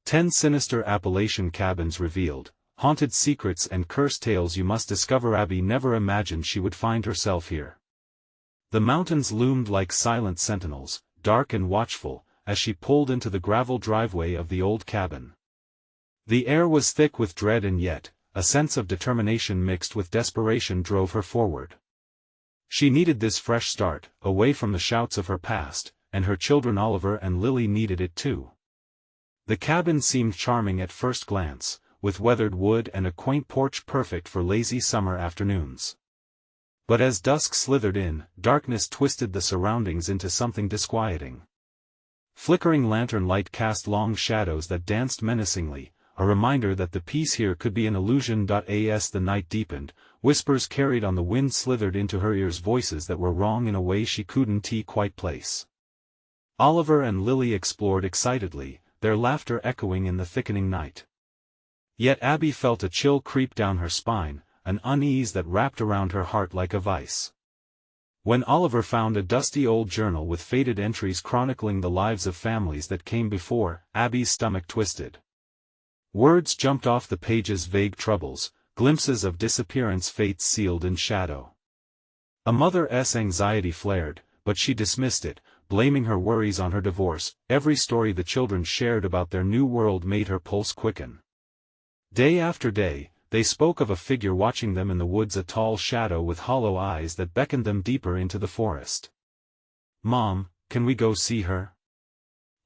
10 Sinister Appalachian Cabins Revealed, Haunted Secrets and Cursed Tales You Must Discover. Abby never imagined she would find herself here. The mountains loomed like silent sentinels, dark and watchful, as she pulled into the gravel driveway of the old cabin. The air was thick with dread, and yet, a sense of determination mixed with desperation drove her forward. She needed this fresh start, away from the shouts of her past, and her children Oliver and Lily needed it too. The cabin seemed charming at first glance, with weathered wood and a quaint porch perfect for lazy summer afternoons. But as dusk slithered in, darkness twisted the surroundings into something disquieting. Flickering lantern light cast long shadows that danced menacingly, a reminder that the peace here could be an illusion. As the night deepened, whispers carried on the wind slithered into her ears, voices that were wrong in a way she couldn't quite place. Oliver and Lily explored excitedly, their laughter echoing in the thickening night. Yet Abby felt a chill creep down her spine, an unease that wrapped around her heart like a vice. When Oliver found a dusty old journal with faded entries chronicling the lives of families that came before, Abby's stomach twisted. Words jumped off the pages: vague troubles, glimpses of disappearance, fates sealed in shadow. A mother's anxiety flared, but she dismissed it, blaming her worries on her divorce. Every story the children shared about their new world made her pulse quicken. Day after day, they spoke of a figure watching them in the woods, a tall shadow with hollow eyes that beckoned them deeper into the forest. "Mom, can we go see her?"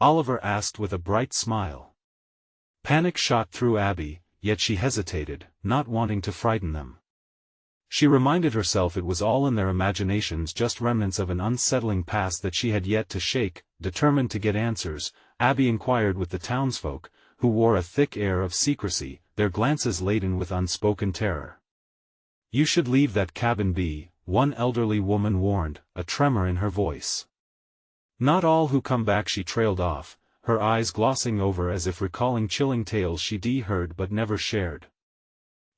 Oliver asked with a bright smile. Panic shot through Abby, yet she hesitated, not wanting to frighten them. She reminded herself it was all in their imaginations, just remnants of an unsettling past that she had yet to shake. Determined to get answers, Abby inquired with the townsfolk, who wore a thick air of secrecy, their glances laden with unspoken terror. "You should leave that cabin be," one elderly woman warned, a tremor in her voice. "Not all who come back," she trailed off, her eyes glossing over as if recalling chilling tales she'd heard but never shared.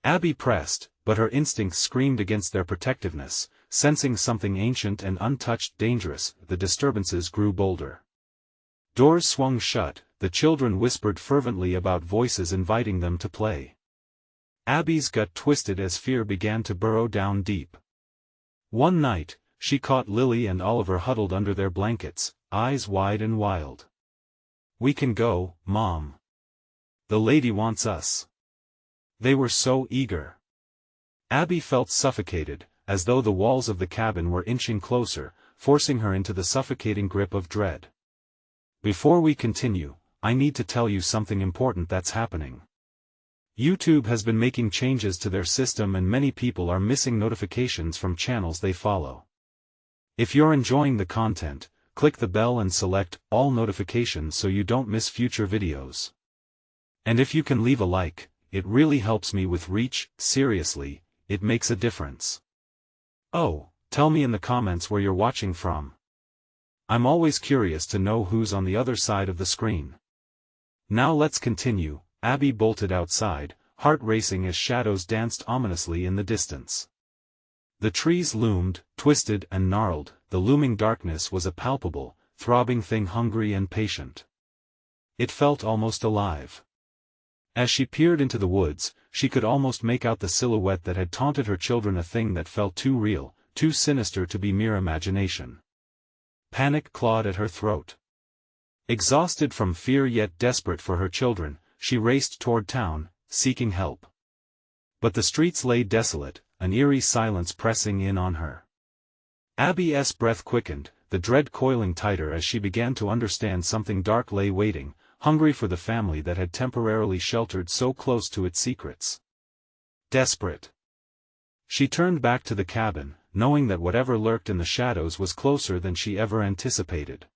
Abby pressed, but her instincts screamed against their protectiveness, sensing something ancient and untouched, dangerous. The disturbances grew bolder. Doors swung shut, the children whispered fervently about voices inviting them to play. Abby's gut twisted as fear began to burrow down deep. One night, she caught Lily and Oliver huddled under their blankets, eyes wide and wild. "We can go, Mom. The lady wants us." They were so eager. Abby felt suffocated, as though the walls of the cabin were inching closer, forcing her into the suffocating grip of dread. "Before we continue, I need to tell you something important that's happening. YouTube has been making changes to their system and many people are missing notifications from channels they follow. If you're enjoying the content, click the bell and select all notifications so you don't miss future videos. And if you can leave a like, it really helps me with reach. Seriously, it makes a difference. Oh, tell me in the comments where you're watching from. I'm always curious to know who's on the other side of the screen. Now let's continue. Abby bolted outside, heart racing as shadows danced ominously in the distance. The trees loomed, twisted and gnarled. The looming darkness was a palpable, throbbing thing, hungry and patient. It felt almost alive. As she peered into the woods, she could almost make out the silhouette that had taunted her children, a thing that felt too real, too sinister to be mere imagination. Panic clawed at her throat. Exhausted from fear yet desperate for her children, she raced toward town, seeking help. But the streets lay desolate, an eerie silence pressing in on her. Abby's breath quickened, the dread coiling tighter as she began to understand something dark lay waiting, hungry for the family that had temporarily sheltered so close to its secrets. Desperate, she turned back to the cabin, knowing that whatever lurked in the shadows was closer than she ever anticipated.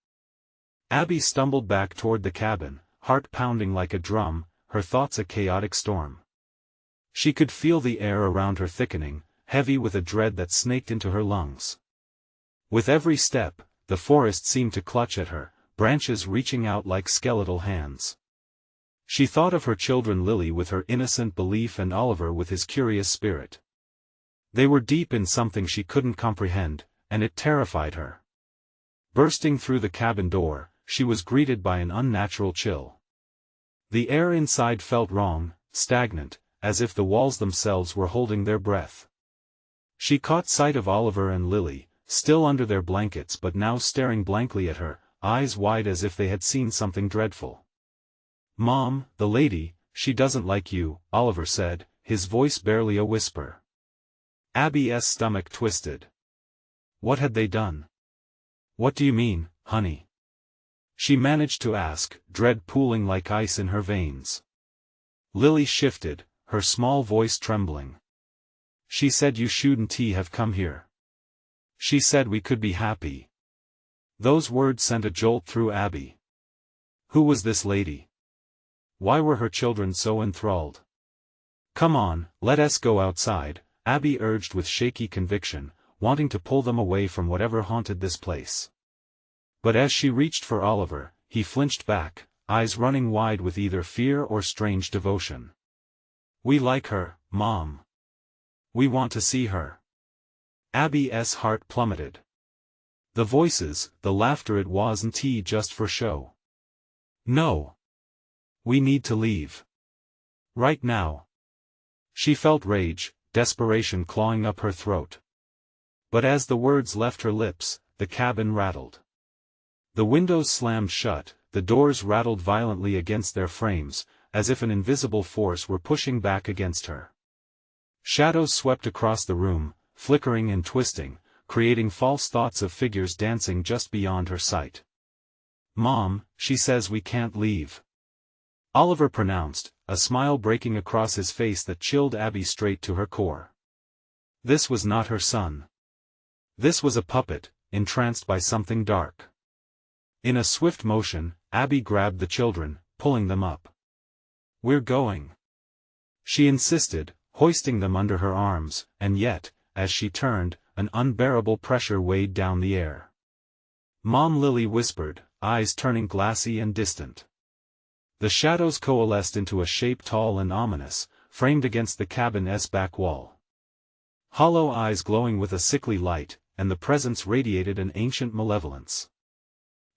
Abby stumbled back toward the cabin, heart pounding like a drum, her thoughts a chaotic storm. She could feel the air around her thickening, heavy with a dread that snaked into her lungs. With every step, the forest seemed to clutch at her, branches reaching out like skeletal hands. She thought of her children, Lily with her innocent belief and Oliver with his curious spirit. They were deep in something she couldn't comprehend, and it terrified her. Bursting through the cabin door, she was greeted by an unnatural chill. The air inside felt wrong, stagnant, as if the walls themselves were holding their breath. She caught sight of Oliver and Lily, still under their blankets but now staring blankly at her, eyes wide as if they had seen something dreadful. "Mom, the lady, she doesn't like you," Oliver said, his voice barely a whisper. Abby's stomach twisted. What had they done? "What do you mean, honey?" she managed to ask, dread pooling like ice in her veins. Lily shifted, her small voice trembling. "She said you shouldn't have come here. She said we could be happy." Those words sent a jolt through Abby. Who was this lady? Why were her children so enthralled? "Come on, let us go outside," Abby urged with shaky conviction, wanting to pull them away from whatever haunted this place. But as she reached for Oliver, he flinched back, eyes running wide with either fear or strange devotion. "We like her, Mom. We want to see her." Abby's heart plummeted. The voices, the laughter, it wasn't just for show. "No. We need to leave. Right now." She felt rage, desperation clawing up her throat. But as the words left her lips, the cabin rattled. The windows slammed shut, the doors rattled violently against their frames, as if an invisible force were pushing back against her. Shadows swept across the room, flickering and twisting, creating false thoughts of figures dancing just beyond her sight. "Mom, she says we can't leave," Oliver pronounced, a smile breaking across his face that chilled Abby straight to her core. This was not her son. This was a puppet, entranced by something dark. In a swift motion, Abby grabbed the children, pulling them up. "We're going," she insisted, hoisting them under her arms, and yet, as she turned, an unbearable pressure weighed down the air. "Mom," Lily whispered, eyes turning glassy and distant. The shadows coalesced into a shape tall and ominous, framed against the cabin's back wall. Hollow eyes glowing with a sickly light, and the presence radiated an ancient malevolence.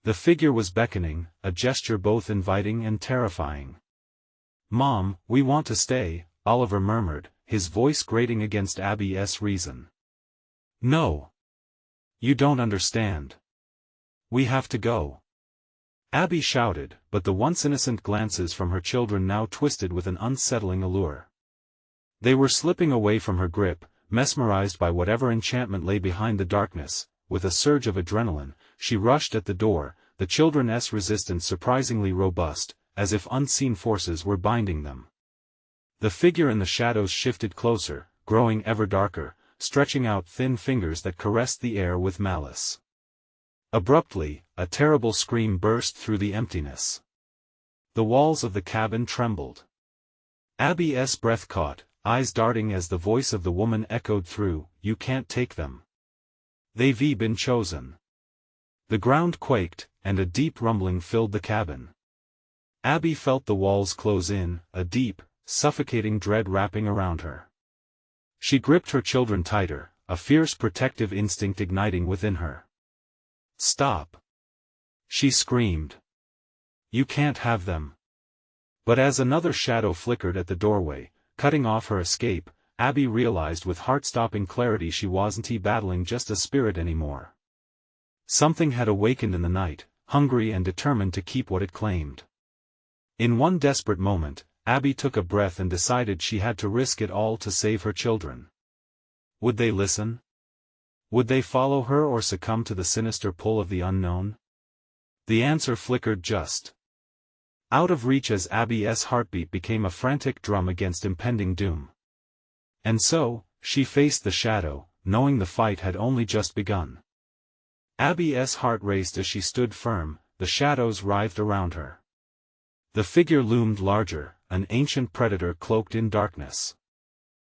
The figure was beckoning, a gesture both inviting and terrifying. "Mom, we want to stay," Oliver murmured, his voice grating against Abby's reason. "No. You don't understand. We have to go," Abby shouted, but the once innocent glances from her children now twisted with an unsettling allure. They were slipping away from her grip, mesmerized by whatever enchantment lay behind the darkness. With a surge of adrenaline, she rushed at the door, the children's resistance surprisingly robust, as if unseen forces were binding them. The figure in the shadows shifted closer, growing ever darker, stretching out thin fingers that caressed the air with malice. Abruptly, a terrible scream burst through the emptiness. The walls of the cabin trembled. Abby's breath caught, eyes darting as the voice of the woman echoed through, "You can't take them. They've been chosen." The ground quaked, and a deep rumbling filled the cabin. Abby felt the walls close in, a deep, suffocating dread wrapping around her. She gripped her children tighter, a fierce protective instinct igniting within her. "Stop!" she screamed. "You can't have them." But as another shadow flickered at the doorway, cutting off her escape, Abby realized with heart-stopping clarity she wasn't battling just a spirit anymore. Something had awakened in the night, hungry and determined to keep what it claimed. In one desperate moment, Abby took a breath and decided she had to risk it all to save her children. Would they listen? Would they follow her or succumb to the sinister pull of the unknown? The answer flickered just out of reach as Abby's heartbeat became a frantic drum against impending doom. And so, she faced the shadow, knowing the fight had only just begun. Abby's heart raced as she stood firm, the shadows writhed around her. The figure loomed larger, an ancient predator cloaked in darkness.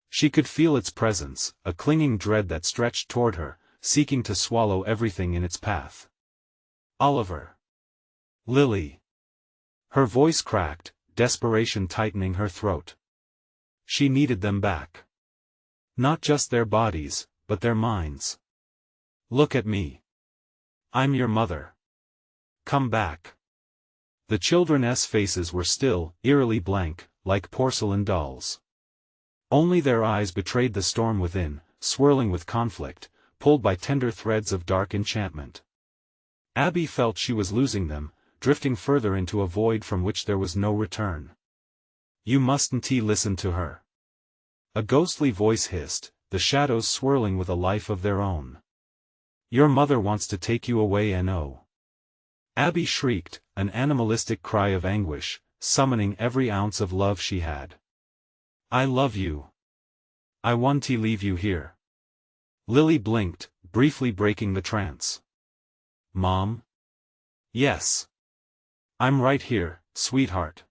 She could feel its presence, a clinging dread that stretched toward her, seeking to swallow everything in its path. "Oliver. Lily." Her voice cracked, desperation tightening her throat. She needed them back. Not just their bodies, but their minds. "Look at me. I'm your mother. Come back." The children's faces were still, eerily blank, like porcelain dolls. Only their eyes betrayed the storm within, swirling with conflict, pulled by tender threads of dark enchantment. Abby felt she was losing them, drifting further into a void from which there was no return. "You mustn't listen to her," a ghostly voice hissed, the shadows swirling with a life of their own. "Your mother wants to take you away and oh." Abby shrieked, an animalistic cry of anguish, summoning every ounce of love she had. "I love you. I want to leave you here." Lily blinked, briefly breaking the trance. "Mom?" "Yes. I'm right here, sweetheart."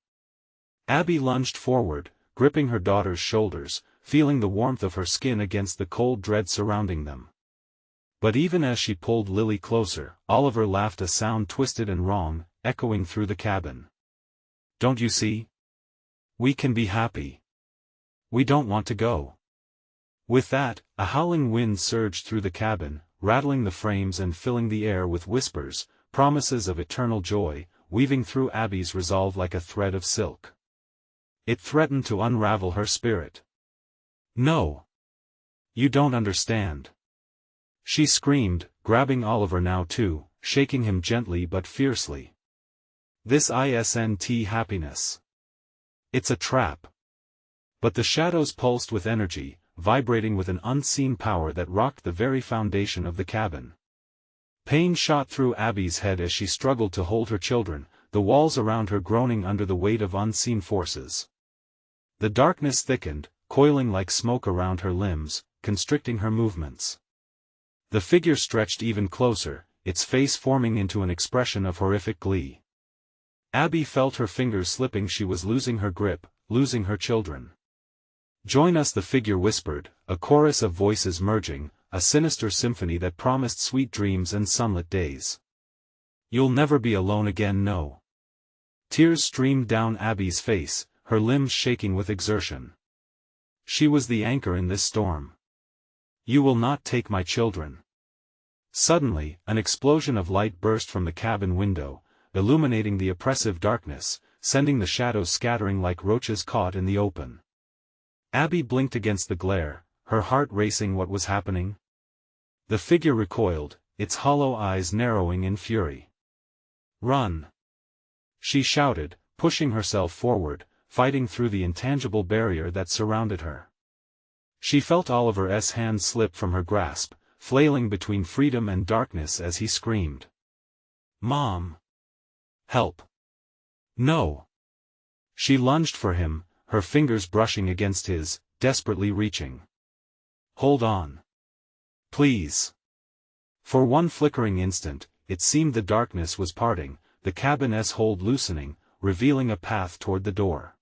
Abby lunged forward, gripping her daughter's shoulders, feeling the warmth of her skin against the cold dread surrounding them. But even as she pulled Lily closer, Oliver laughed, a sound twisted and wrong, echoing through the cabin. "Don't you see? We can be happy. We don't want to go." With that, a howling wind surged through the cabin, rattling the frames and filling the air with whispers, promises of eternal joy, weaving through Abby's resolve like a thread of silk. It threatened to unravel her spirit. "No. You don't understand," she screamed, grabbing Oliver now too, shaking him gently but fiercely. "This isn't happiness. It's a trap." But the shadows pulsed with energy, vibrating with an unseen power that rocked the very foundation of the cabin. Pain shot through Abby's head as she struggled to hold her children, the walls around her groaning under the weight of unseen forces. The darkness thickened, coiling like smoke around her limbs, constricting her movements. The figure stretched even closer, its face forming into an expression of horrific glee. Abby felt her fingers slipping. She was losing her grip, losing her children. "Join us," the figure whispered, a chorus of voices merging, a sinister symphony that promised sweet dreams and sunlit days. "You'll never be alone again, no." Tears streamed down Abby's face, her limbs shaking with exertion. She was the anchor in this storm. "You will not take my children." Suddenly, an explosion of light burst from the cabin window, illuminating the oppressive darkness, sending the shadows scattering like roaches caught in the open. Abby blinked against the glare, her heart racing. What was happening? The figure recoiled, its hollow eyes narrowing in fury. "Run!" she shouted, pushing herself forward, fighting through the intangible barrier that surrounded her. She felt Oliver's hand slip from her grasp, flailing between freedom and darkness as he screamed. "Mom! Help! No!" She lunged for him, her fingers brushing against his, desperately reaching. "Hold on. Please." For one flickering instant, it seemed the darkness was parting, the cabin's hold loosening, revealing a path toward the door.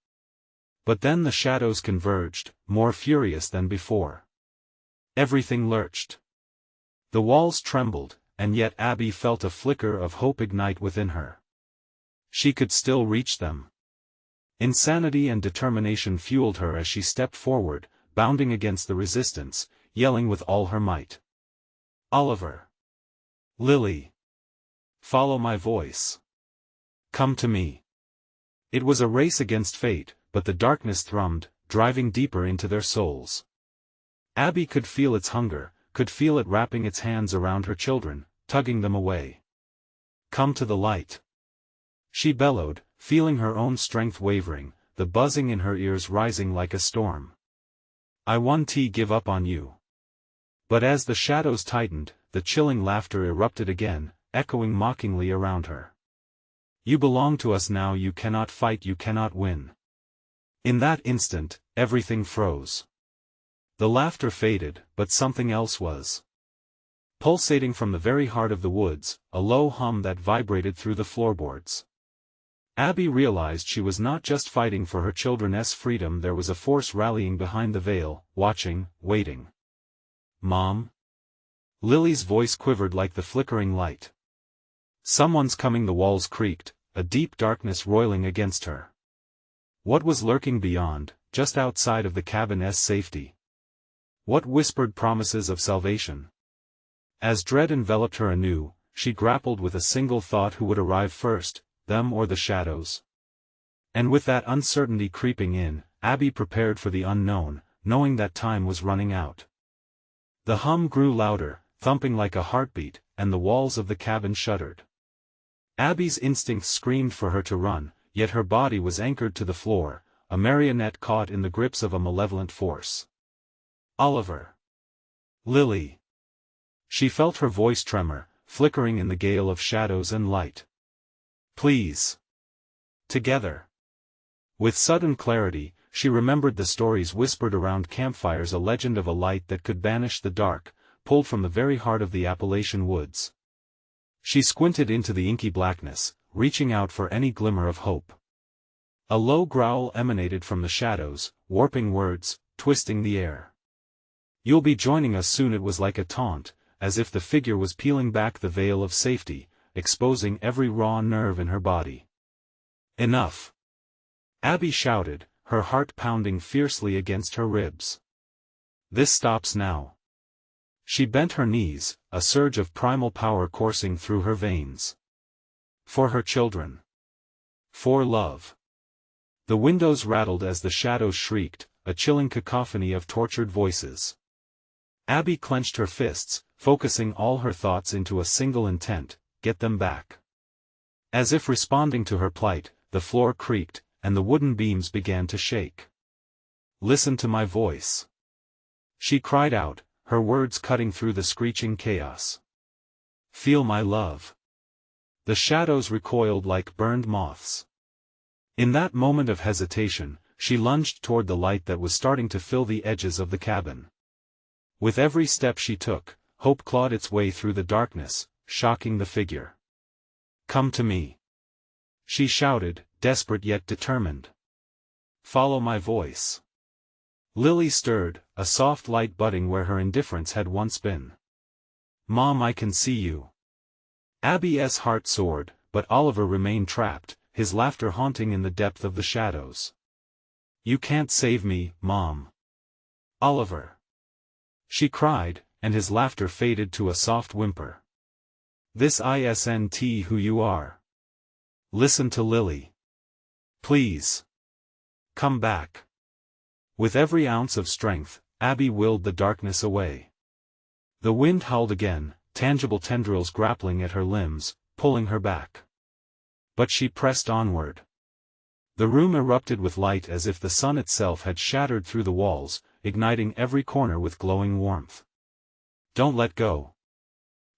But then the shadows converged, more furious than before. Everything lurched. The walls trembled, and yet Abby felt a flicker of hope ignite within her. She could still reach them. Insanity and determination fueled her as she stepped forward, bounding against the resistance, yelling with all her might. "Oliver! Lily! Follow my voice. Come to me." It was a race against fate, but the darkness thrummed, driving deeper into their souls. Abby could feel its hunger, could feel it wrapping its hands around her children, tugging them away. "Come to the light," she bellowed, feeling her own strength wavering, the buzzing in her ears rising like a storm. "I won't give up on you." But as the shadows tightened, the chilling laughter erupted again, echoing mockingly around her. "You belong to us now. You cannot fight. You cannot win." In that instant, everything froze. The laughter faded, but something else was pulsating from the very heart of the woods, a low hum that vibrated through the floorboards. Abby realized she was not just fighting for her children's freedom. There was a force rallying behind the veil, watching, waiting. "Mom?" Lily's voice quivered like the flickering light. "Someone's coming." The walls creaked, a deep darkness roiling against her. What was lurking beyond, just outside of the cabin's safety? What whispered promises of salvation? As dread enveloped her anew, she grappled with a single thought: who would arrive first, them or the shadows? And with that uncertainty creeping in, Abby prepared for the unknown, knowing that time was running out. The hum grew louder, thumping like a heartbeat, and the walls of the cabin shuddered. Abby's instincts screamed for her to run, yet her body was anchored to the floor, a marionette caught in the grips of a malevolent force. Oliver. Lily. She felt her voice tremor, flickering in the gale of shadows and light. Please. Together. With sudden clarity, she remembered the stories whispered around campfires, a legend of a light that could banish the dark, pulled from the very heart of the Appalachian woods. She squinted into the inky blackness, reaching out for any glimmer of hope. A low growl emanated from the shadows, warping words, twisting the air. You'll be joining us soon. It was like a taunt, as if the figure was peeling back the veil of safety, exposing every raw nerve in her body. Enough! Abby shouted, her heart pounding fiercely against her ribs. This stops now. She bent her knees, a surge of primal power coursing through her veins. For her children. For love. The windows rattled as the shadows shrieked, a chilling cacophony of tortured voices. Abby clenched her fists, focusing all her thoughts into a single intent: get them back. As if responding to her plight, the floor creaked, and the wooden beams began to shake. Listen to my voice. She cried out, her words cutting through the screeching chaos. Feel my love. The shadows recoiled like burned moths. In that moment of hesitation, she lunged toward the light that was starting to fill the edges of the cabin. With every step she took, hope clawed its way through the darkness, shocking the figure. Come to me. She shouted, desperate yet determined. Follow my voice. Lily stirred, a soft light budding where her indifference had once been. Mom, I can see you. Abby's heart soared, but Oliver remained trapped, his laughter haunting in the depth of the shadows. You can't save me, Mom. Oliver. She cried, and his laughter faded to a soft whimper. This isn't who you are. Listen to Lily. Please. Come back. With every ounce of strength, Abby willed the darkness away. The wind howled again, tangible tendrils grappling at her limbs, pulling her back. But she pressed onward. The room erupted with light as if the sun itself had shattered through the walls, igniting every corner with glowing warmth. Don't let go.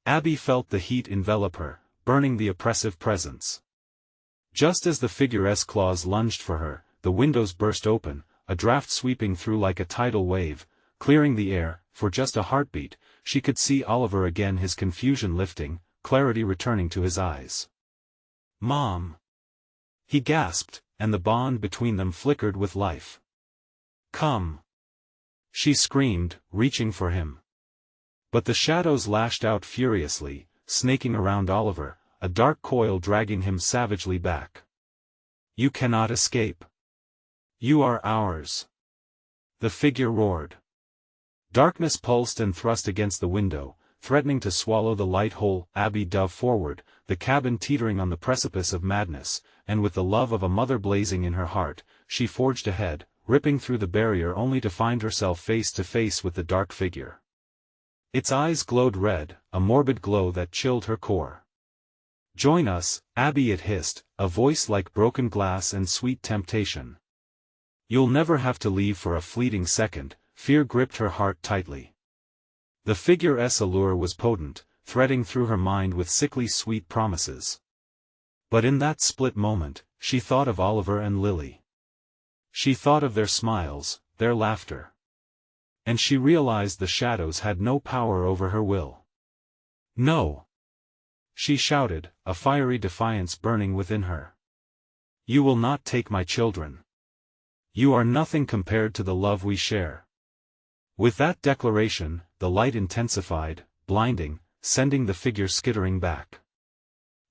Abby felt the heat envelop her, burning the oppressive presence. Just as the figure's claws lunged for her, the windows burst open, a draft sweeping through like a tidal wave, clearing the air. For just a heartbeat, she could see Oliver again, his confusion lifting, clarity returning to his eyes. Mom! He gasped, and the bond between them flickered with life. Come! She screamed, reaching for him. But the shadows lashed out furiously, snaking around Oliver, a dark coil dragging him savagely back. You cannot escape. You are ours. The figure roared. Darkness pulsed and thrust against the window, threatening to swallow the light whole. Abby dove forward, the cabin teetering on the precipice of madness, and with the love of a mother blazing in her heart, she forged ahead, ripping through the barrier only to find herself face to face with the dark figure. Its eyes glowed red, a morbid glow that chilled her core. Join us, Abby, it hissed, a voice like broken glass and sweet temptation. You'll never have to leave for a fleeting second. Fear gripped her heart tightly. The figure's allure was potent, threading through her mind with sickly sweet promises. But in that split moment, she thought of Oliver and Lily. She thought of their smiles, their laughter. And she realized the shadows had no power over her will. No! She shouted, a fiery defiance burning within her. You will not take my children. You are nothing compared to the love we share. With that declaration, the light intensified, blinding, sending the figure skittering back.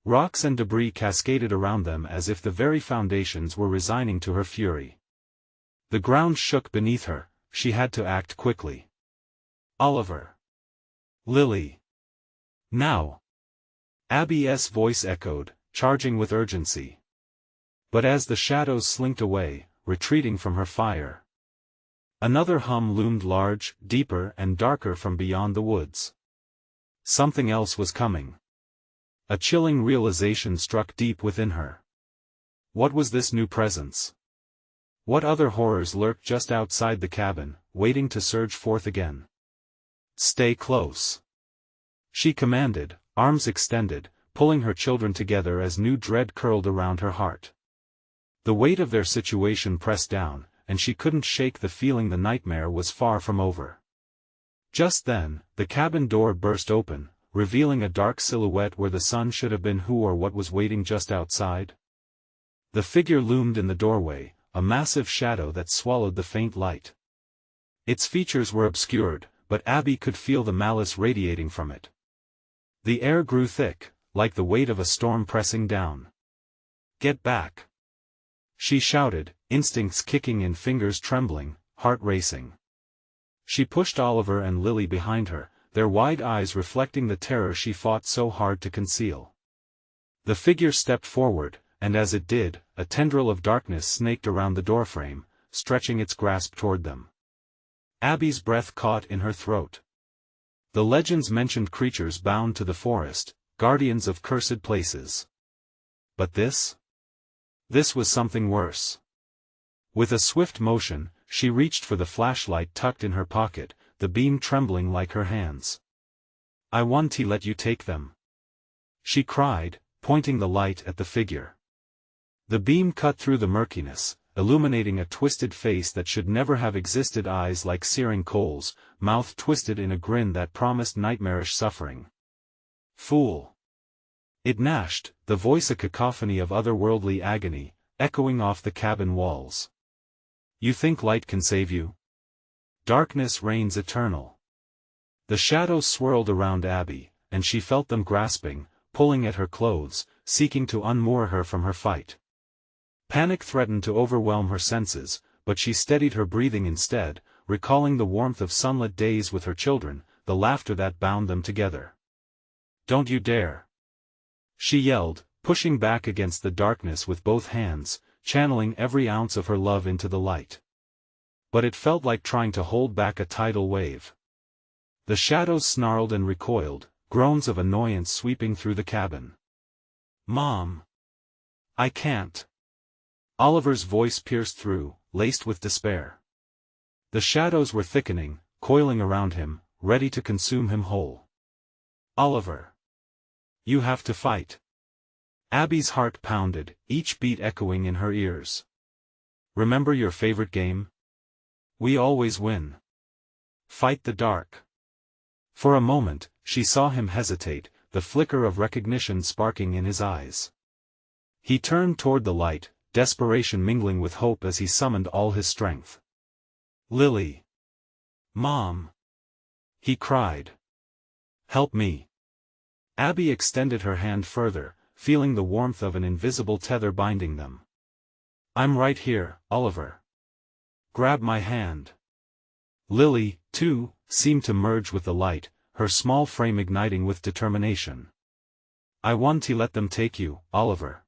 Rocks and debris cascaded around them as if the very foundations were resigning to her fury. The ground shook beneath her, she had to act quickly. Oliver. Lily. Now. Abby's voice echoed, charging with urgency. But as the shadows slinked away, retreating from her fire, another hum loomed large, deeper and darker from beyond the woods. Something else was coming. A chilling realization struck deep within her. What was this new presence? What other horrors lurked just outside the cabin, waiting to surge forth again? Stay close, she commanded, arms extended, pulling her children together as new dread curled around her heart. The weight of their situation pressed down, and she couldn't shake the feeling the nightmare was far from over. Just then, the cabin door burst open, revealing a dark silhouette where the sun should have been. Who or what was waiting just outside? The figure loomed in the doorway, a massive shadow that swallowed the faint light. Its features were obscured, but Abby could feel the malice radiating from it. The air grew thick, like the weight of a storm pressing down. Get back, she shouted, instincts kicking in, fingers trembling, heart racing. She pushed Oliver and Lily behind her, their wide eyes reflecting the terror she fought so hard to conceal. The figure stepped forward, and as it did, a tendril of darkness snaked around the doorframe, stretching its grasp toward them. Abby's breath caught in her throat. The legends mentioned creatures bound to the forest, guardians of cursed places. But this? This was something worse. With a swift motion, she reached for the flashlight tucked in her pocket, the beam trembling like her hands. I want to let you take them, she cried, pointing the light at the figure. The beam cut through the murkiness, illuminating a twisted face that should never have existed, eyes like searing coals, mouth twisted in a grin that promised nightmarish suffering. Fool! It gnashed, the voice a cacophony of otherworldly agony, echoing off the cabin walls. You think light can save you? Darkness reigns eternal. The shadows swirled around Abby, and she felt them grasping, pulling at her clothes, seeking to unmoor her from her fight. Panic threatened to overwhelm her senses, but she steadied her breathing instead, recalling the warmth of sunlit days with her children, the laughter that bound them together. Don't you dare! She yelled, pushing back against the darkness with both hands, channeling every ounce of her love into the light. But it felt like trying to hold back a tidal wave. The shadows snarled and recoiled, groans of annoyance sweeping through the cabin. Mom! I can't! Oliver's voice pierced through, laced with despair. The shadows were thickening, coiling around him, ready to consume him whole. Oliver! You have to fight! Abby's heart pounded, each beat echoing in her ears. Remember your favorite game? We always win. Fight the dark. For a moment, she saw him hesitate, the flicker of recognition sparking in his eyes. He turned toward the light, desperation mingling with hope as he summoned all his strength. Lily! Mom! He cried. Help me! Abby extended her hand further, feeling the warmth of an invisible tether binding them. I'm right here, Oliver. Grab my hand. Lily, too, seemed to merge with the light, her small frame igniting with determination. I want to let them take you, Oliver.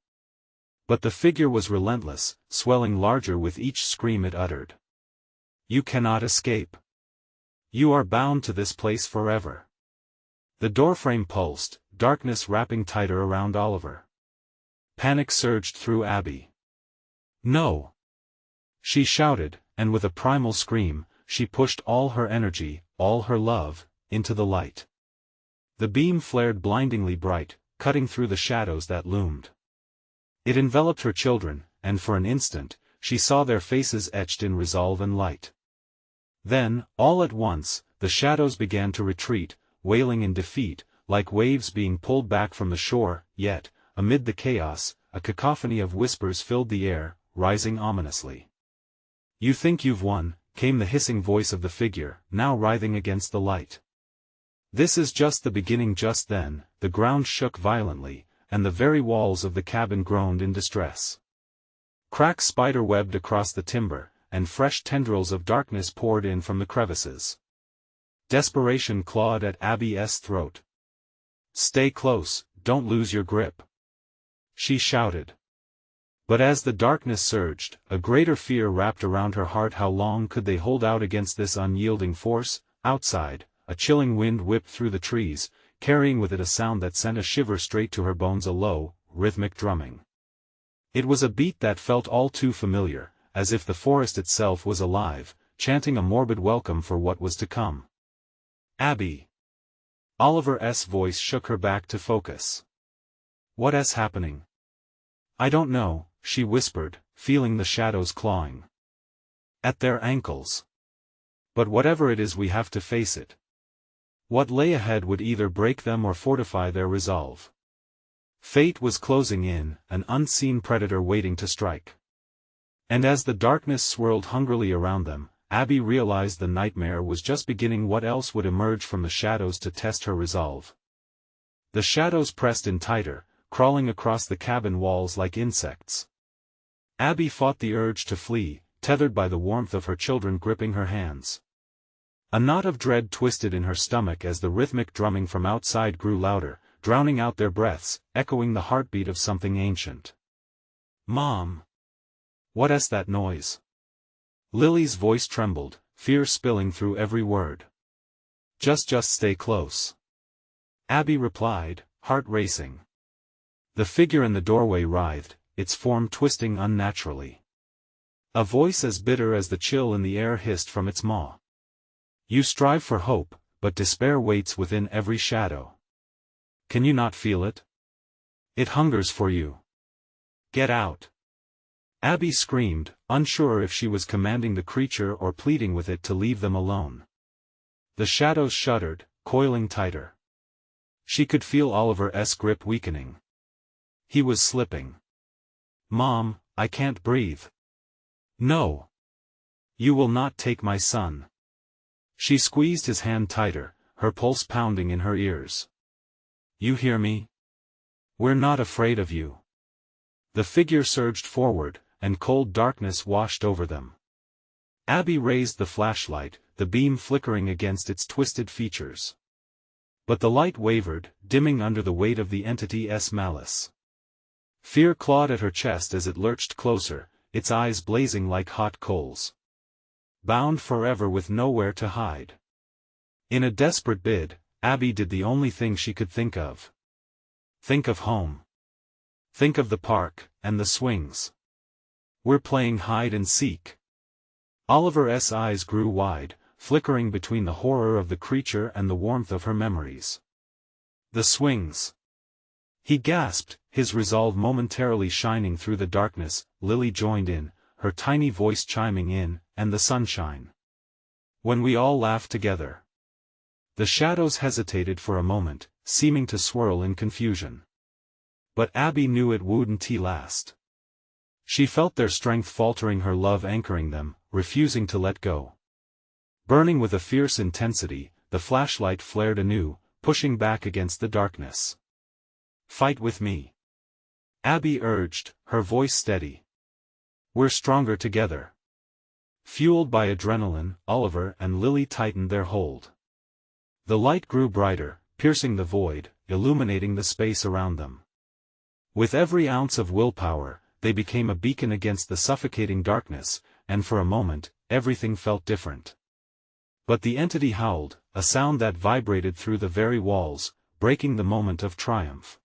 But the figure was relentless, swelling larger with each scream it uttered. You cannot escape. You are bound to this place forever. The doorframe pulsed, darkness wrapping tighter around Oliver. Panic surged through Abby. No! She shouted, and with a primal scream, she pushed all her energy, all her love, into the light. The beam flared blindingly bright, cutting through the shadows that loomed. It enveloped her children, and for an instant, she saw their faces etched in resolve and light. Then, all at once, the shadows began to retreat, wailing in defeat, like waves being pulled back from the shore, yet, amid the chaos, a cacophony of whispers filled the air, rising ominously. You think you've won, came the hissing voice of the figure, now writhing against the light. This is just the beginning. Just then, the ground shook violently, and the very walls of the cabin groaned in distress. Cracks spider-webbed across the timber, and fresh tendrils of darkness poured in from the crevices. Desperation clawed at Abby's throat. Stay close, don't lose your grip. she shouted. But as the darkness surged, a greater fear wrapped around her heart. How long could they hold out against this unyielding force? Outside, a chilling wind whipped through the trees, carrying with it a sound that sent a shiver straight to her bones, a low, rhythmic drumming. It was a beat that felt all too familiar, as if the forest itself was alive, chanting a morbid welcome for what was to come. Abby. Oliver's voice shook her back to focus. What's happening? I don't know, she whispered, feeling the shadows clawing at their ankles. But whatever it is, we have to face it. What lay ahead would either break them or fortify their resolve. Fate was closing in, an unseen predator waiting to strike. And as the darkness swirled hungrily around them, Abby realized the nightmare was just beginning. What else would emerge from the shadows to test her resolve? The shadows pressed in tighter, crawling across the cabin walls like insects. Abby fought the urge to flee, tethered by the warmth of her children gripping her hands. A knot of dread twisted in her stomach as the rhythmic drumming from outside grew louder, drowning out their breaths, echoing the heartbeat of something ancient. Mom! What's that noise? Lily's voice trembled, fear spilling through every word. Just stay close. Abby replied, heart racing. The figure in the doorway writhed, its form twisting unnaturally. A voice as bitter as the chill in the air hissed from its maw. You strive for hope, but despair waits within every shadow. Can you not feel it? It hungers for you. Get out. Abby screamed, unsure if she was commanding the creature or pleading with it to leave them alone. The shadows shuddered, coiling tighter. She could feel Oliver's grip weakening. He was slipping. Mom, I can't breathe. No. You will not take my son. She squeezed his hand tighter, her pulse pounding in her ears. You hear me? We're not afraid of you. The figure surged forward, and cold darkness washed over them. Abby raised the flashlight, the beam flickering against its twisted features. But the light wavered, dimming under the weight of the entity's malice. Fear clawed at her chest as it lurched closer, its eyes blazing like hot coals. Bound forever with nowhere to hide. In a desperate bid, Abby did the only thing she could think of. Think of home. Think of the park, and the swings. We're playing hide and seek. Oliver's eyes grew wide, flickering between the horror of the creature and the warmth of her memories. The swings. He gasped, his resolve momentarily shining through the darkness. Lily joined in, her tiny voice chiming in, and the sunshine. When we all laughed together. The shadows hesitated for a moment, seeming to swirl in confusion. But Abby knew it wouldn't last. She felt their strength faltering, her love anchoring them, refusing to let go. Burning with a fierce intensity, the flashlight flared anew, pushing back against the darkness. Fight with me. Abby urged, her voice steady. We're stronger together. Fueled by adrenaline, Oliver and Lily tightened their hold. The light grew brighter, piercing the void, illuminating the space around them. With every ounce of willpower, they became a beacon against the suffocating darkness, and for a moment, everything felt different. But the entity howled, a sound that vibrated through the very walls, breaking the moment of triumph.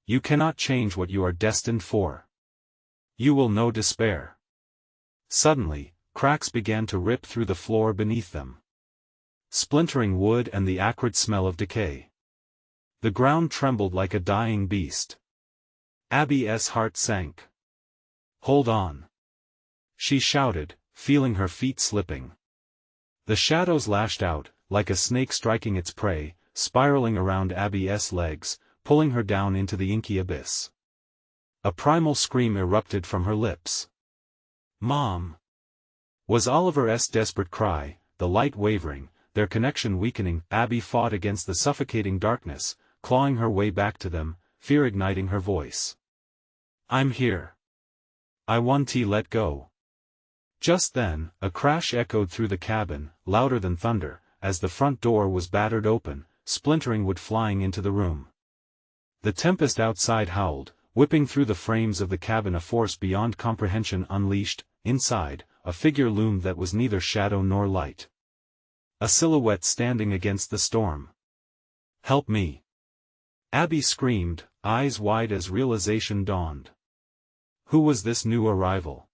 You cannot change what you are destined for. You will know despair. Suddenly, cracks began to rip through the floor beneath them. Splintering wood and the acrid smell of decay. The ground trembled like a dying beast. Abby's heart sank. Hold on. She shouted, feeling her feet slipping. The shadows lashed out, like a snake striking its prey, spiraling around Abby's legs, pulling her down into the inky abyss. A primal scream erupted from her lips. Mom! Was Oliver's desperate cry, the light wavering, their connection weakening. Abby fought against the suffocating darkness, clawing her way back to them, fear igniting her voice. I'm here. I want to let go. Just then, a crash echoed through the cabin, louder than thunder, as the front door was battered open, splintering wood flying into the room. The tempest outside howled, Whipping through the frames of the cabin, a force beyond comprehension unleashed. Inside, a figure loomed that was neither shadow nor light. A silhouette standing against the storm. "Help me!" Abby screamed, eyes wide as realization dawned. Who was this new arrival?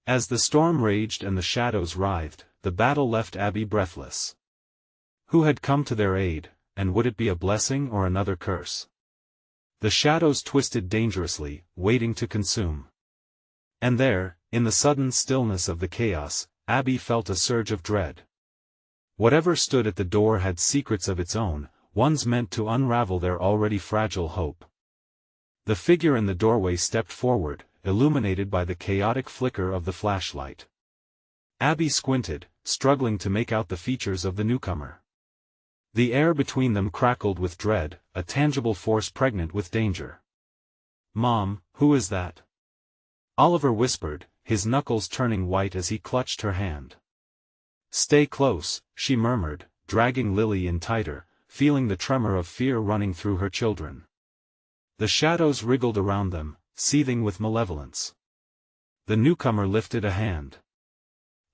As the storm raged and the shadows writhed, the battle left Abby breathless. Who had come to their aid, and would it be a blessing or another curse? The shadows twisted dangerously, waiting to consume. And there, in the sudden stillness of the chaos, Abby felt a surge of dread. Whatever stood at the door had secrets of its own, ones meant to unravel their already fragile hope. The figure in the doorway stepped forward, illuminated by the chaotic flicker of the flashlight. Abby squinted, struggling to make out the features of the newcomer. The air between them crackled with dread, a tangible force pregnant with danger. "Mom, who is that?" Oliver whispered, his knuckles turning white as he clutched her hand. "Stay close," she murmured, dragging Lily in tighter, feeling the tremor of fear running through her children. The shadows wriggled around them, seething with malevolence. The newcomer lifted a hand.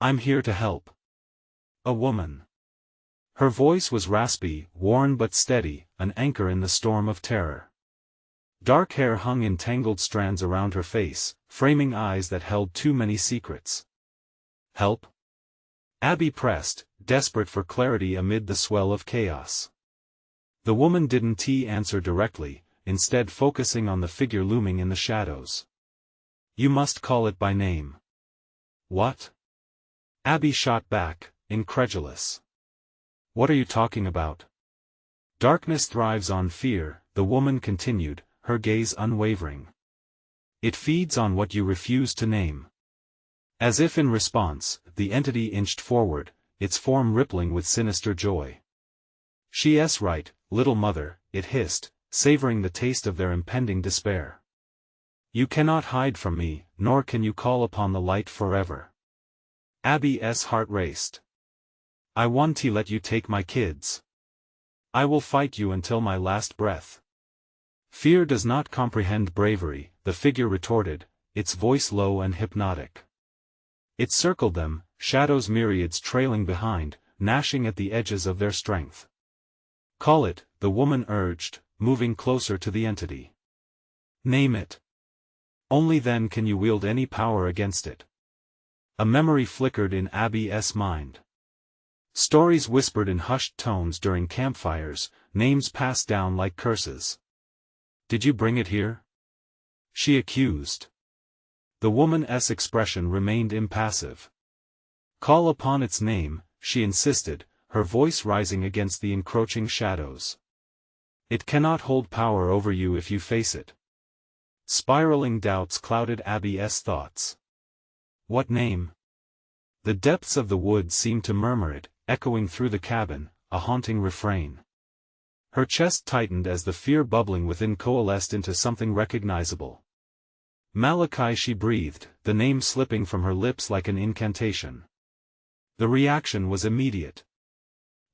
"I'm here to help." A woman. Her voice was raspy, worn but steady, an anchor in the storm of terror. Dark hair hung in tangled strands around her face, framing eyes that held too many secrets. "Help?" Abby pressed, desperate for clarity amid the swell of chaos. The woman didn't answer directly, instead focusing on the figure looming in the shadows. "You must call it by name." "What?" Abby shot back, incredulous. "What are you talking about?" "Darkness thrives on fear," the woman continued, her gaze unwavering. "It feeds on what you refuse to name." As if in response, the entity inched forward, its form rippling with sinister joy. "She's right, little mother," it hissed, savoring the taste of their impending despair. "You cannot hide from me, nor can you call upon the light forever." Abby's heart raced. "I want to let you take my kids. I will fight you until my last breath." "Fear does not comprehend bravery," the figure retorted, its voice low and hypnotic. It circled them, shadows myriads trailing behind, gnashing at the edges of their strength. "Call it," the woman urged, moving closer to the entity. "Name it. Only then can you wield any power against it." A memory flickered in Abby's mind. Stories whispered in hushed tones during campfires, names passed down like curses. "Did you bring it here?" she accused. The woman's expression remained impassive. "Call upon its name," she insisted, her voice rising against the encroaching shadows. "It cannot hold power over you if you face it." Spiraling doubts clouded Abby's thoughts. What name? The depths of the woods seemed to murmur it, echoing through the cabin, a haunting refrain. Her chest tightened as the fear bubbling within coalesced into something recognizable. "Malachi," she breathed, the name slipping from her lips like an incantation. The reaction was immediate.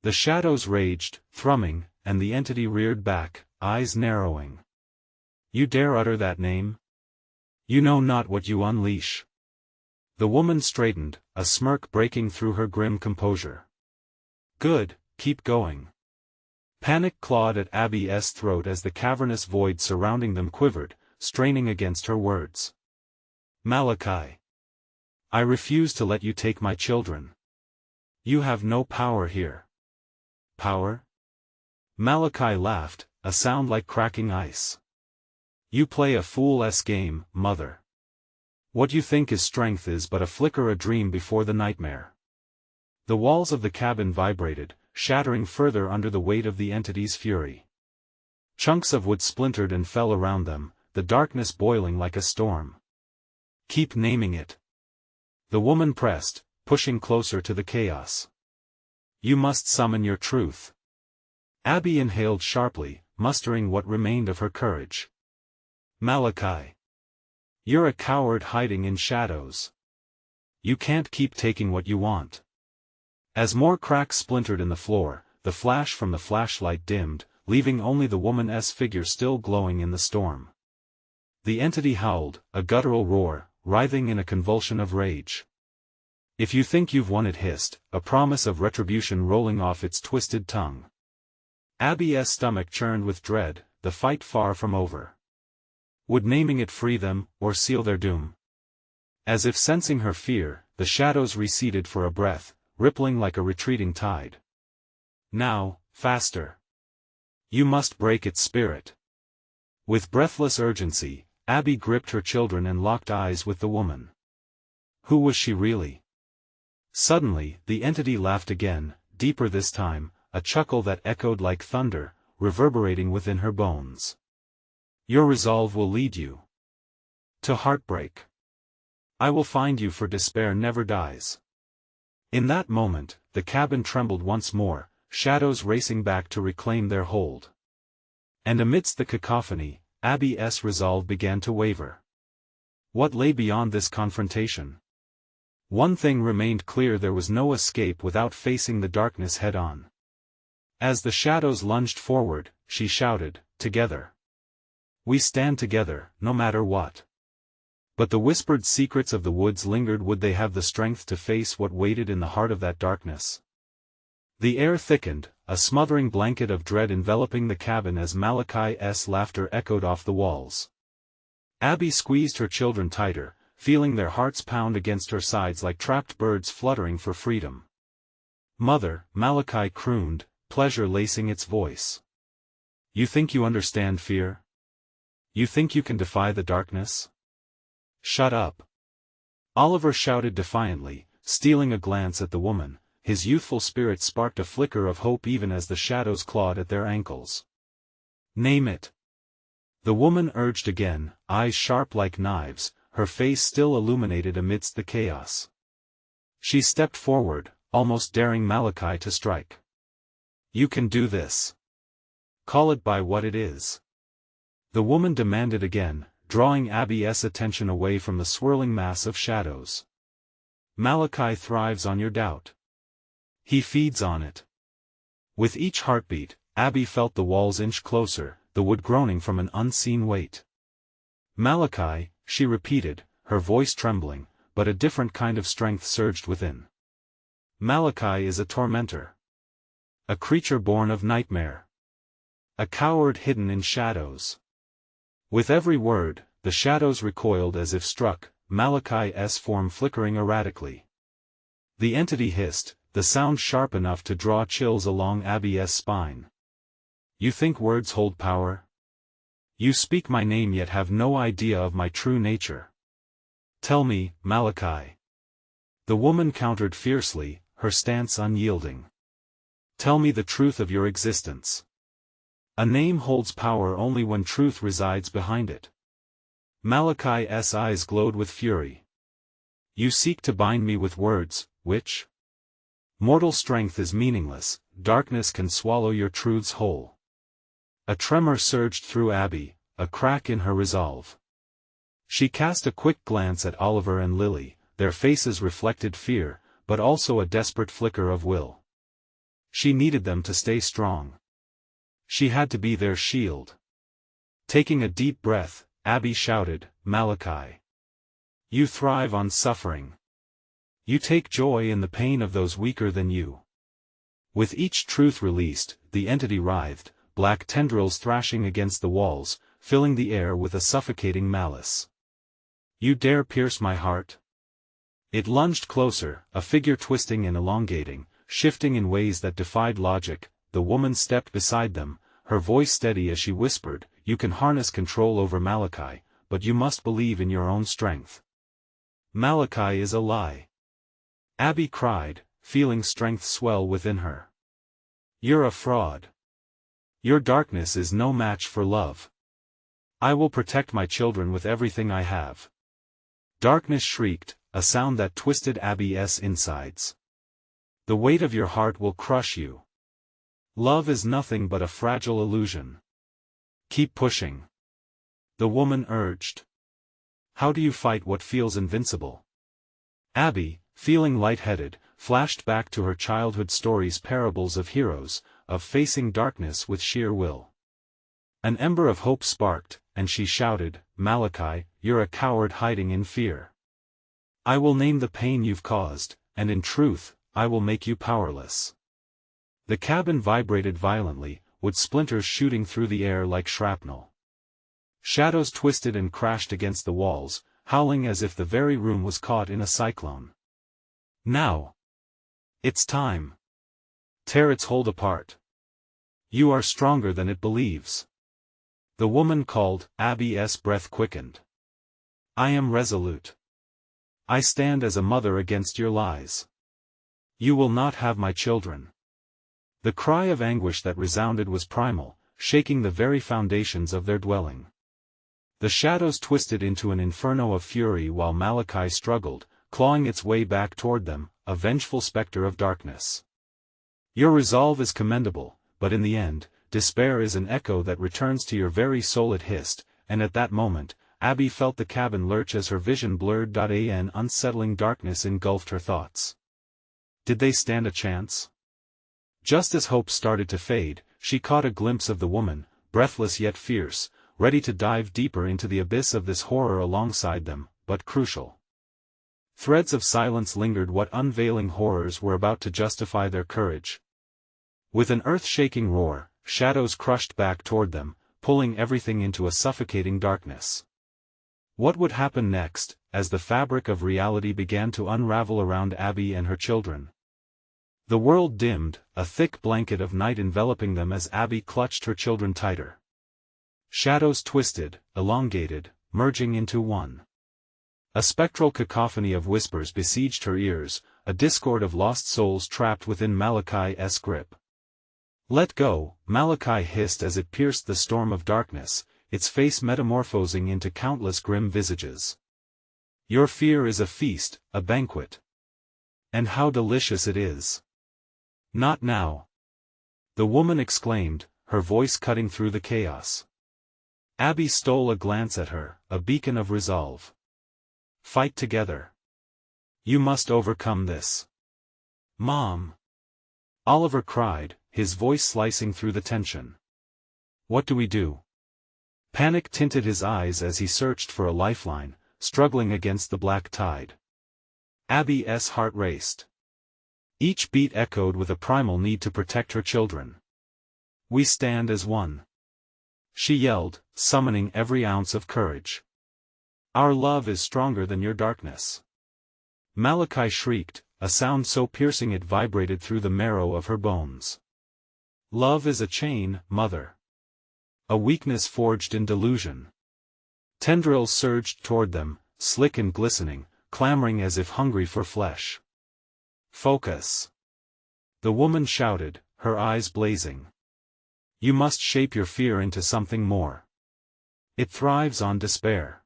The shadows raged, thrumming, and the entity reared back, eyes narrowing. "You dare utter that name? You know not what you unleash." The woman straightened, a smirk breaking through her grim composure. "Good, keep going." Panic clawed at Abby's throat as the cavernous void surrounding them quivered, straining against her words. "Malachi. I refuse to let you take my children. You have no power here." "Power?" Malachi laughed, a sound like cracking ice. "You play a fool's game, mother. What you think is strength is but a dream before the nightmare." The walls of the cabin vibrated, shattering further under the weight of the entity's fury. Chunks of wood splintered and fell around them, the darkness boiling like a storm. "Keep naming it." The woman pressed, pushing closer to the chaos. "You must summon your truth." Abby inhaled sharply, mustering what remained of her courage. "Malachi. You're a coward hiding in shadows. You can't keep taking what you want." As more cracks splintered in the floor, the flash from the flashlight dimmed, leaving only the woman's figure still glowing in the storm. The entity howled, a guttural roar, writhing in a convulsion of rage. "If you think you've won," it hissed, a promise of retribution rolling off its twisted tongue. Abby's stomach churned with dread, the fight far from over. Would naming it free them, or seal their doom? As if sensing her fear, the shadows receded for a breath, rippling like a retreating tide. "Now, faster. You must break its spirit." With breathless urgency, Abby gripped her children and locked eyes with the woman. Who was she really? Suddenly, the entity laughed again, deeper this time, a chuckle that echoed like thunder, reverberating within her bones. "Your resolve will lead you to heartbreak. I will find you, for despair never dies." In that moment, the cabin trembled once more, shadows racing back to reclaim their hold. And amidst the cacophony, Abby's resolve began to waver. What lay beyond this confrontation? One thing remained clear: there was no escape without facing the darkness head-on. As the shadows lunged forward, she shouted, "Together. We stand together, no matter what." But the whispered secrets of the woods lingered. Would they have the strength to face what waited in the heart of that darkness? The air thickened, a smothering blanket of dread enveloping the cabin as Malachi's laughter echoed off the walls. Abby squeezed her children tighter, feeling their hearts pound against her sides like trapped birds fluttering for freedom. "Mother," Malachi crooned, pleasure lacing its voice. "You think you understand fear? You think you can defy the darkness? Shut up." Oliver shouted defiantly, stealing a glance at the woman. His youthful spirit sparked a flicker of hope even as the shadows clawed at their ankles. "Name it." The woman urged again, eyes sharp like knives, her face still illuminated amidst the chaos. She stepped forward, almost daring Malachi to strike. "You can do this. Call it by what it is." The woman demanded again, drawing Abby's attention away from the swirling mass of shadows. "Malachi thrives on your doubt. He feeds on it." With each heartbeat, Abby felt the walls inch closer, the wood groaning from an unseen weight. "Malachi," she repeated, her voice trembling, but a different kind of strength surged within. "Malachi is a tormentor. A creature born of nightmare. A coward hidden in shadows." With every word, the shadows recoiled as if struck, Malachi's form flickering erratically. The entity hissed, the sound sharp enough to draw chills along Abby's spine. "You think words hold power? You speak my name yet have no idea of my true nature. Tell me, Malachi." The woman countered fiercely, her stance unyielding. "Tell me the truth of your existence. A name holds power only when truth resides behind it." Malachi's eyes glowed with fury. "You seek to bind me with words, which? Mortal strength is meaningless, darkness can swallow your truths whole." A tremor surged through Abby, a crack in her resolve. She cast a quick glance at Oliver and Lily, their faces reflected fear, but also a desperate flicker of will. She needed them to stay strong. She had to be their shield. Taking a deep breath, Abby shouted, "Malachi. You thrive on suffering. You take joy in the pain of those weaker than you." With each truth released, the entity writhed, black tendrils thrashing against the walls, filling the air with a suffocating malice. "You dare pierce my heart?" It lunged closer, a figure twisting and elongating, shifting in ways that defied logic. The woman stepped beside them, her voice steady as she whispered, "You can harness control over Malachi, but you must believe in your own strength. Malachi is a lie." Abby cried, feeling strength swell within her. "You're a fraud. Your darkness is no match for love. I will protect my children with everything I have." Darkness shrieked, a sound that twisted Abby's insides. "The weight of your heart will crush you. Love is nothing but a fragile illusion. Keep pushing." The woman urged. "How do you fight what feels invincible?" Abby, feeling lightheaded, flashed back to her childhood stories, parables of heroes, of facing darkness with sheer will. An ember of hope sparked, and she shouted, "Malachi, you're a coward hiding in fear. I will name the pain you've caused, and in truth, I will make you powerless." The cabin vibrated violently, with splinters shooting through the air like shrapnel. Shadows twisted and crashed against the walls, howling as if the very room was caught in a cyclone. "Now! It's time! Tear its hold apart! You are stronger than it believes." The woman called. Abby's breath quickened. "I am resolute. I stand as a mother against your lies. You will not have my children." The cry of anguish that resounded was primal, shaking the very foundations of their dwelling. The shadows twisted into an inferno of fury while Malachi struggled, clawing its way back toward them, a vengeful specter of darkness. "Your resolve is commendable, but in the end, despair is an echo that returns to your very soul," it hissed, and at that moment, Abby felt the cabin lurch as her vision blurred. An unsettling darkness engulfed her thoughts. Did they stand a chance? Just as hope started to fade, she caught a glimpse of the woman, breathless yet fierce, ready to dive deeper into the abyss of this horror alongside them, but crucial. Threads of silence lingered. What unveiling horrors were about to justify their courage? With an earth-shaking roar, shadows crushed back toward them, pulling everything into a suffocating darkness. What would happen next, as the fabric of reality began to unravel around Abby and her children? The world dimmed, a thick blanket of night enveloping them as Abby clutched her children tighter. Shadows twisted, elongated, merging into one. A spectral cacophony of whispers besieged her ears, a discord of lost souls trapped within Malachi's grip. "Let go," Malachi hissed as it pierced the storm of darkness, its face metamorphosing into countless grim visages. "Your fear is a feast, a banquet. And how delicious it is." "Not now!" the woman exclaimed, her voice cutting through the chaos. Abby stole a glance at her, a beacon of resolve. "Fight together. You must overcome this." "Mom!" Oliver cried, his voice slicing through the tension. "What do we do?" Panic tinted his eyes as he searched for a lifeline, struggling against the black tide. Abby's heart raced. Each beat echoed with a primal need to protect her children. "We stand as one," she yelled, summoning every ounce of courage. "Our love is stronger than your darkness." Malachi shrieked, a sound so piercing it vibrated through the marrow of her bones. "Love is a chain, mother. A weakness forged in delusion." Tendrils surged toward them, slick and glistening, clamoring as if hungry for flesh. "Focus!" the woman shouted, her eyes blazing. "You must shape your fear into something more. It thrives on despair.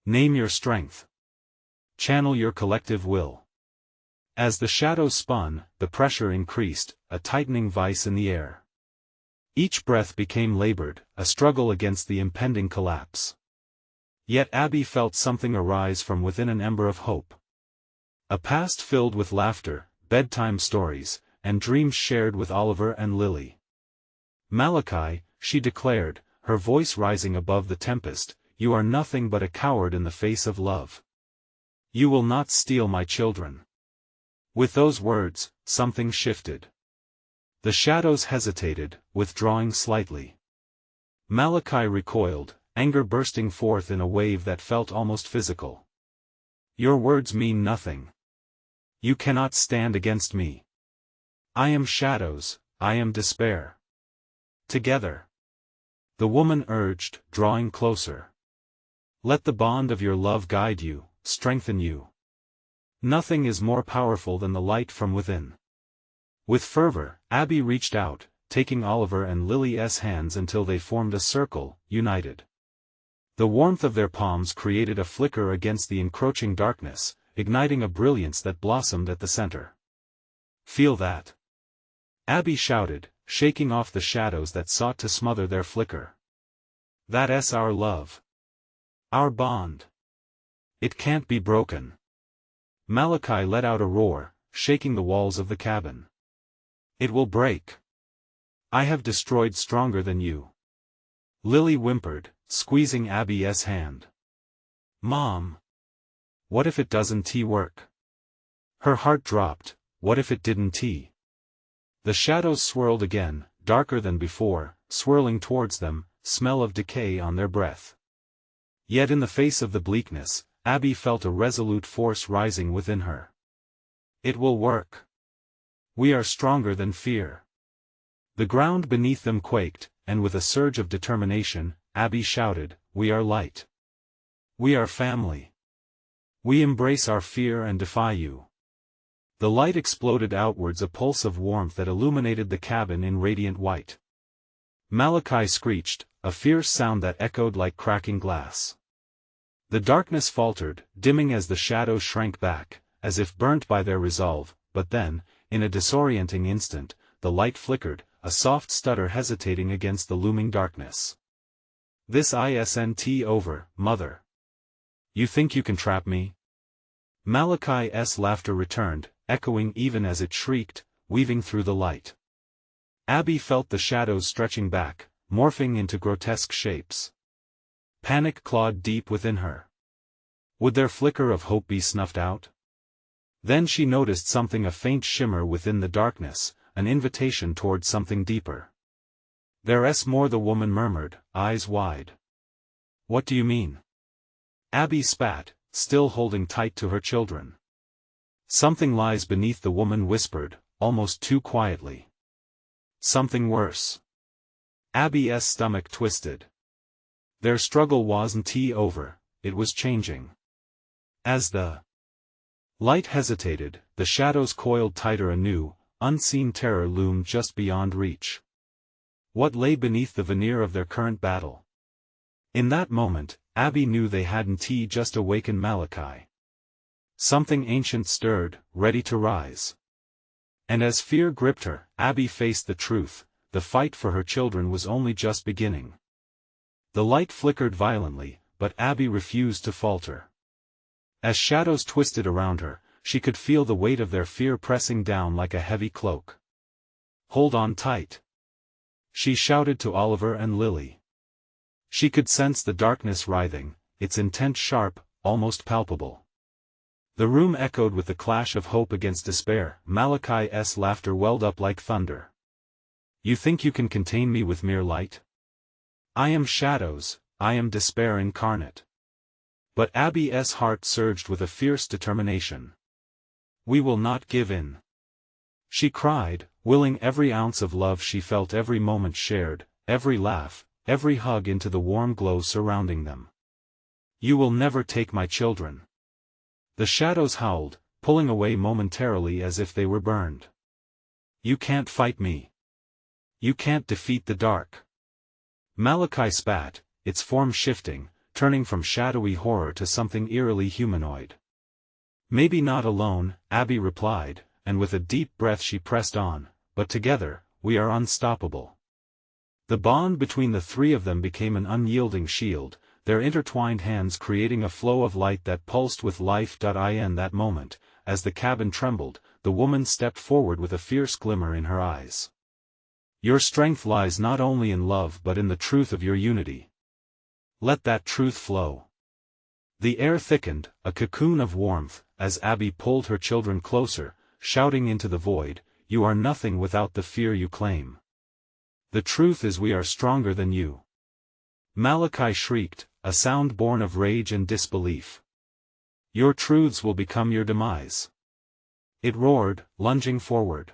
Name your strength. Channel your collective will." As the shadows spun, the pressure increased, a tightening vice in the air. Each breath became labored, a struggle against the impending collapse. Yet Abby felt something arise from within, an ember of hope. A past filled with laughter, bedtime stories, and dreams shared with Oliver and Lily. "Malachi," she declared, her voice rising above the tempest, "you are nothing but a coward in the face of love. You will not steal my children." With those words, something shifted. The shadows hesitated, withdrawing slightly. Malachi recoiled, anger bursting forth in a wave that felt almost physical. "Your words mean nothing. You cannot stand against me. I am shadows, I am despair. Together." The woman urged, drawing closer. "Let the bond of your love guide you, strengthen you. Nothing is more powerful than the light from within." With fervor, Abby reached out, taking Oliver and Lily's hands until they formed a circle, united. The warmth of their palms created a flicker against the encroaching darkness, igniting a brilliance that blossomed at the center. "Feel that?" Abby shouted, shaking off the shadows that sought to smother their flicker. "That's our love. Our bond. It can't be broken." Malachi let out a roar, shaking the walls of the cabin. "It will break. I have destroyed stronger than you." Lily whimpered, squeezing Abby's hand. "Mom! What if it doesn't work?" Her heart dropped. What if it didn't? The shadows swirled again, darker than before, swirling towards them, smell of decay on their breath. Yet in the face of the bleakness, Abby felt a resolute force rising within her. "It will work. We are stronger than fear." The ground beneath them quaked, and with a surge of determination, Abby shouted, "We are light. We are family. We embrace our fear and defy you." The light exploded outwards, a pulse of warmth that illuminated the cabin in radiant white. Malachi screeched, a fierce sound that echoed like cracking glass. The darkness faltered, dimming as the shadows shrank back, as if burnt by their resolve, but then, in a disorienting instant, the light flickered, a soft stutter hesitating against the looming darkness. "This isn't over, Mother. You think you can trap me?" Malachi's laughter returned, echoing even as it shrieked, weaving through the light. Abby felt the shadows stretching back, morphing into grotesque shapes. Panic clawed deep within her. Would their flicker of hope be snuffed out? Then she noticed something, a faint shimmer within the darkness, an invitation toward something deeper. "There's more," the woman murmured, eyes wide. "What do you mean?" Abby spat, still holding tight to her children. "Something lies beneath," the woman whispered, almost too quietly. "Something worse." Abby's stomach twisted. Their struggle wasn't over, it was changing. As the light hesitated, the shadows coiled tighter, a new, unseen terror loomed just beyond reach. What lay beneath the veneer of their current battle? In that moment, Abby knew they hadn't just awakened Malachi. Something ancient stirred, ready to rise. And as fear gripped her, Abby faced the truth: the fight for her children was only just beginning. The light flickered violently, but Abby refused to falter. As shadows twisted around her, she could feel the weight of their fear pressing down like a heavy cloak. "Hold on tight," she shouted to Oliver and Lily. She could sense the darkness writhing, its intent sharp, almost palpable. The room echoed with the clash of hope against despair. Malachi's laughter welled up like thunder. "You think you can contain me with mere light? I am shadows, I am despair incarnate." But Abby's heart surged with a fierce determination. "We will not give in," she cried, willing every ounce of love she felt, every moment shared, every laugh, every hug into the warm glow surrounding them. "You will never take my children." The shadows howled, pulling away momentarily as if they were burned. "You can't fight me. You can't defeat the dark." Malachi spat, its form shifting, turning from shadowy horror to something eerily humanoid. "Maybe not alone," Abby replied, and with a deep breath she pressed on, "but together, we are unstoppable." The bond between the three of them became an unyielding shield, their intertwined hands creating a flow of light that pulsed with life. In that moment, as the cabin trembled, the woman stepped forward with a fierce glimmer in her eyes. "Your strength lies not only in love but in the truth of your unity. Let that truth flow." The air thickened, a cocoon of warmth, as Abby pulled her children closer, shouting into the void, "You are nothing without the fear you claim. The truth is we are stronger than you." Malachi shrieked, a sound born of rage and disbelief. "Your truths will become your demise." It roared, lunging forward.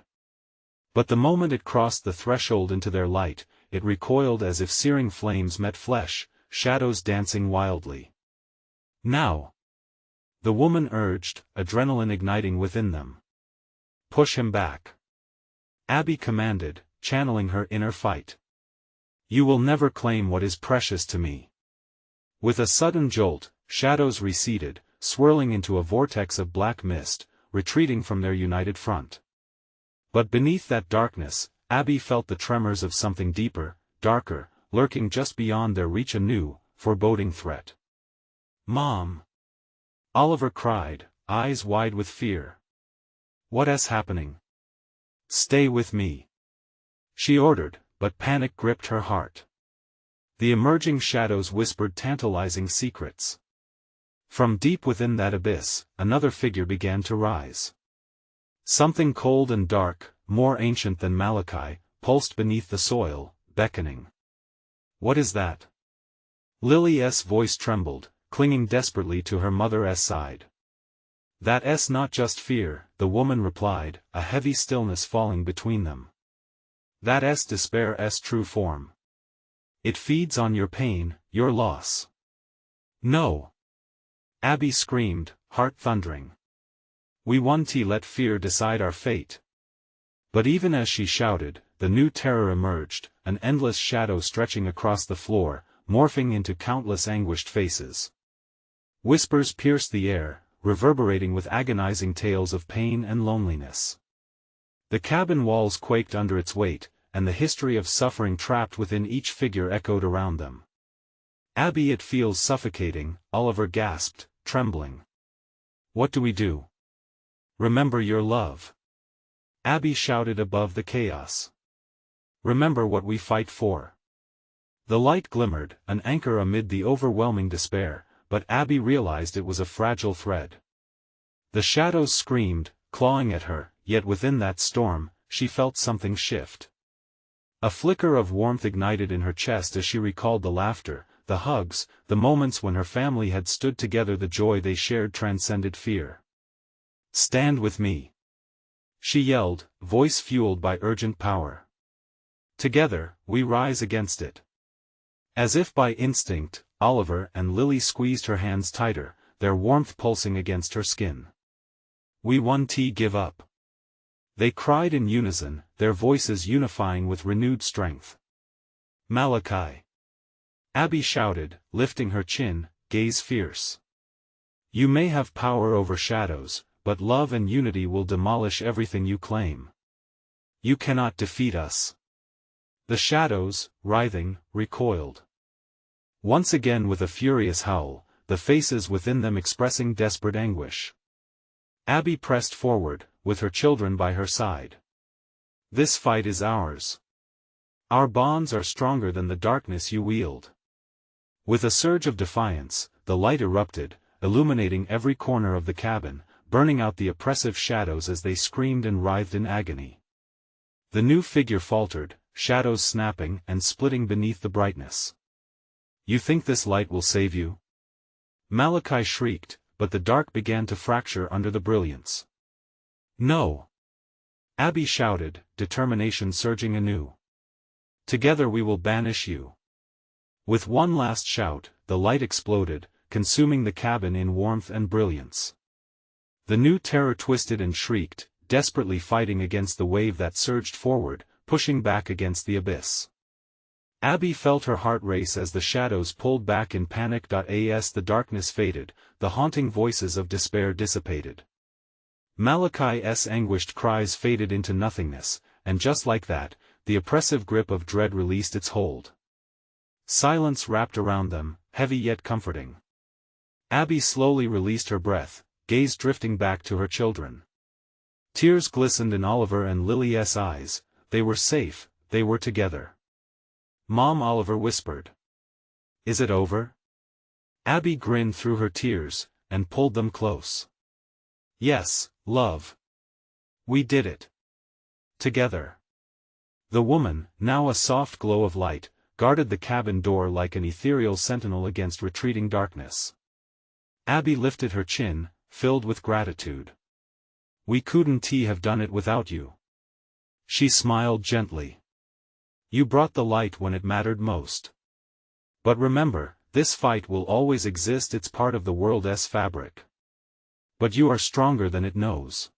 But the moment it crossed the threshold into their light, it recoiled as if searing flames met flesh, shadows dancing wildly. "Now!" the woman urged, adrenaline igniting within them. "Push him back," Abby commanded, channeling her inner fight. "You will never claim what is precious to me." With a sudden jolt, shadows receded, swirling into a vortex of black mist, retreating from their united front. But beneath that darkness, Abby felt the tremors of something deeper, darker, lurking just beyond their reach, a new, foreboding threat. "Mom!" Oliver cried, eyes wide with fear. "What's happening?" "Stay with me," she ordered, but panic gripped her heart. The emerging shadows whispered tantalizing secrets. From deep within that abyss, another figure began to rise. Something cold and dark, more ancient than Malachi, pulsed beneath the soil, beckoning. "What is that?" Lily's voice trembled, clinging desperately to her mother's side. "That's not just fear," the woman replied, a heavy stillness falling between them. "That's despair's true form. It feeds on your pain, your loss." "No!" Abby screamed, heart thundering. "We won't let fear decide our fate." But even as she shouted, the new terror emerged, an endless shadow stretching across the floor, morphing into countless anguished faces. Whispers pierced the air, reverberating with agonizing tales of pain and loneliness. The cabin walls quaked under its weight, and the history of suffering trapped within each figure echoed around them. "Abby, it feels suffocating," Oliver gasped, trembling. "What do we do?" "Remember your love," Abby shouted above the chaos. "Remember what we fight for." The light glimmered, an anchor amid the overwhelming despair, but Abby realized it was a fragile thread. The shadows screamed, clawing at her, yet within that storm, she felt something shift. A flicker of warmth ignited in her chest as she recalled the laughter, the hugs, the moments when her family had stood together. The joy they shared transcended fear. "Stand with me," she yelled, voice fueled by urgent power. "Together, we rise against it." As if by instinct, Oliver and Lily squeezed her hands tighter, their warmth pulsing against her skin. "We won't give up," they cried in unison, their voices unifying with renewed strength. "Malachi," Abby shouted, lifting her chin, gaze fierce. "You may have power over shadows, but love and unity will demolish everything you claim. You cannot defeat us." The shadows, writhing, recoiled. Once again with a furious howl, the faces within them expressing desperate anguish. Abby pressed forward, with her children by her side. "This fight is ours. Our bonds are stronger than the darkness you wield." With a surge of defiance, the light erupted, illuminating every corner of the cabin, burning out the oppressive shadows as they screamed and writhed in agony. The new figure faltered, shadows snapping and splitting beneath the brightness. "You think this light will save you?" Malachi shrieked, but the dark began to fracture under the brilliance. "No!" Abby shouted, determination surging anew. "Together we will banish you." With one last shout, the light exploded, consuming the cabin in warmth and brilliance. The new terror twisted and shrieked, desperately fighting against the wave that surged forward, pushing back against the abyss. Abby felt her heart race as the shadows pulled back in panic. As the darkness faded, the haunting voices of despair dissipated. Malachi's anguished cries faded into nothingness, and just like that, the oppressive grip of dread released its hold. Silence wrapped around them, heavy yet comforting. Abby slowly released her breath, gaze drifting back to her children. Tears glistened in Oliver and Lily's eyes. They were safe, they were together. "Mom," Oliver whispered. "Is it over?" Abby grinned through her tears, and pulled them close. "Yes, love. We did it. Together." The woman, now a soft glow of light, guarded the cabin door like an ethereal sentinel against retreating darkness. Abby lifted her chin, filled with gratitude. "We couldn't have done it without you." She smiled gently. "You brought the light when it mattered most. But remember, this fight will always exist. It's part of the world's fabric. But you are stronger than it knows."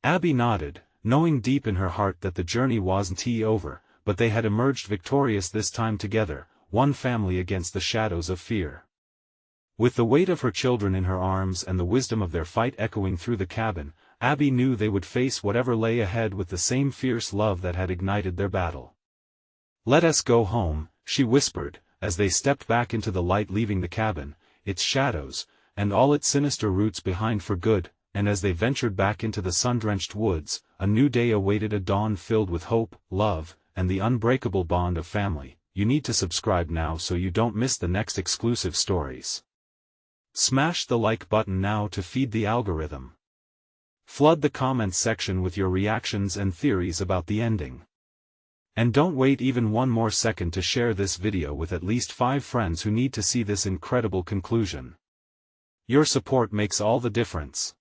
Abby nodded, knowing deep in her heart that the journey wasn't over, but they had emerged victorious this time together, one family against the shadows of fear. With the weight of her children in her arms and the wisdom of their fight echoing through the cabin, Abby knew they would face whatever lay ahead with the same fierce love that had ignited their battle. "Let us go home," she whispered, as they stepped back into the light, leaving the cabin, its shadows, and all its sinister roots behind for good. And as they ventured back into the sun-drenched woods, a new day awaited, a dawn filled with hope, love, and the unbreakable bond of family, you need to subscribe now so you don't miss the next exclusive stories. Smash the like button now to feed the algorithm. Flood the comments section with your reactions and theories about the ending. And don't wait even one more second to share this video with at least 5 friends who need to see this incredible conclusion. Your support makes all the difference.